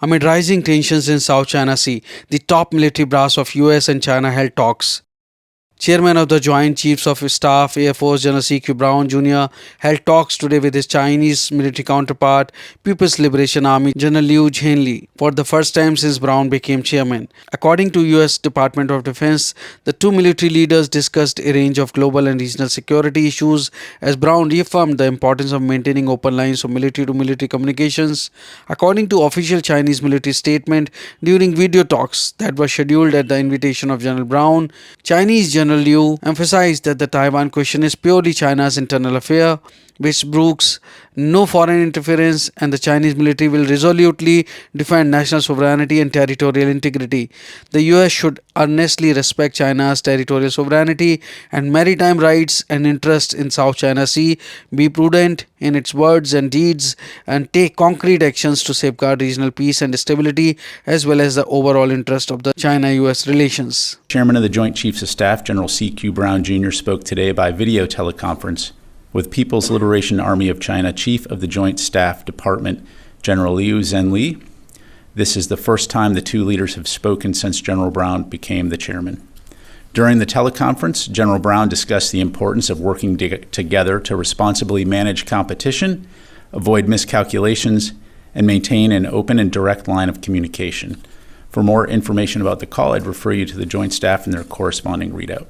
Amid rising tensions in South China Sea, the top military brass of US and China held talks. Chairman of the Joint Chiefs of Staff, Air Force General C.Q. Brown Jr., held talks today with his Chinese military counterpart, People's Liberation Army General Liu Zhenli, for the first time since Brown became chairman. According to U.S. Department of Defense, the two military leaders discussed a range of global and regional security issues as Brown reaffirmed the importance of maintaining open lines of military-to-military communications. According to official Chinese military statement, during video talks that were scheduled at the invitation of General Brown, Chinese General Liu emphasized that the Taiwan question is purely China's internal affair, which brooks no foreign interference, and the Chinese military will resolutely defend national sovereignty and territorial integrity. The US should earnestly respect China's territorial sovereignty and maritime rights and interests in South China Sea, be prudent in its words and deeds, and take concrete actions to safeguard regional peace and stability as well as the overall interest of the China-US relations. Chairman of the Joint Chiefs of Staff, General C.Q. Brown Jr., spoke today by video teleconference with People's Liberation Army of China Chief of the Joint Staff Department, General Liu Zhenli. This is the first time the two leaders have spoken since General Brown became the chairman. During the teleconference, General Brown discussed the importance of working together to responsibly manage competition, avoid miscalculations, and maintain an open and direct line of communication. For more information about the call, I'd refer you to the Joint Staff and their corresponding readout.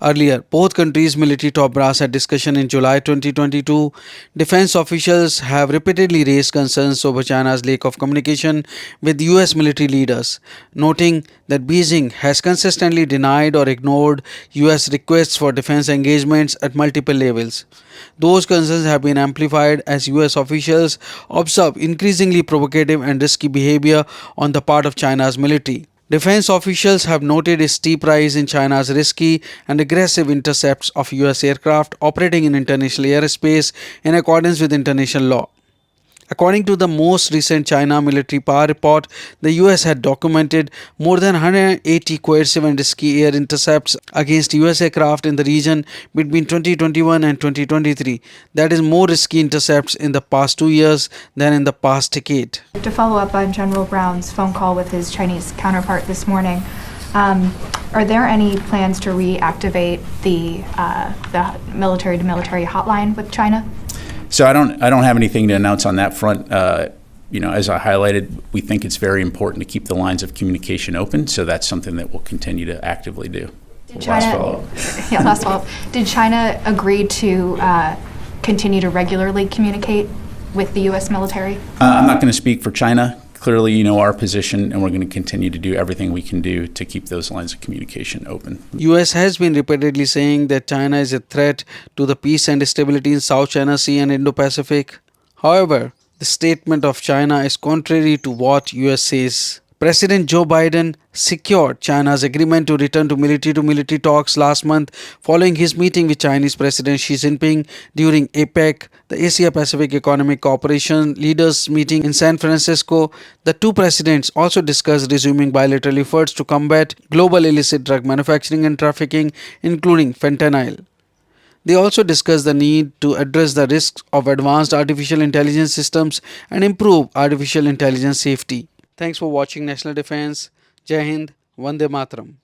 Earlier, both countries' military top brass had discussion in July 2022. Defense officials have repeatedly raised concerns over China's lack of communication with US military leaders, noting that Beijing has consistently denied or ignored US requests for defense engagements at multiple levels. Those concerns have been amplified as US officials observe increasingly provocative and risky behavior on the part of China's military. Defense officials have noted a steep rise in China's risky and aggressive intercepts of US aircraft operating in international airspace in accordance with international law. According to the most recent China military power report, the US had documented more than 180 coercive and risky air intercepts against US aircraft in the region between 2021 and 2023. That is more risky intercepts in the past 2 years than in the past decade. To follow up on General Brown's phone call with his Chinese counterpart this morning, are there any plans to reactivate the military-to-military hotline with China? So I don't have anything to announce on that front. As I highlighted, we think it's very important to keep the lines of communication open. So that's something that we'll continue to actively do. Last follow-up. Did China agree to continue to regularly communicate with the U.S. military? I'm not going to speak for China. Clearly, you know our position, and we're going to continue to do everything we can do to keep those lines of communication open. US has been repeatedly saying that China is a threat to the peace and stability in South China Sea and Indo-Pacific. However, the statement of China is contrary to what US says. President Joe Biden secured China's agreement to return to military talks last month following his meeting with Chinese President Xi Jinping during APEC, the Asia-Pacific Economic Cooperation Leaders Meeting in San Francisco. The two presidents also discussed resuming bilateral efforts to combat global illicit drug manufacturing and trafficking, including fentanyl. They also discussed the need to address the risks of advanced artificial intelligence systems and improve artificial intelligence safety. Thanks for watching National Defense. Jai Hind, Vande Mataram.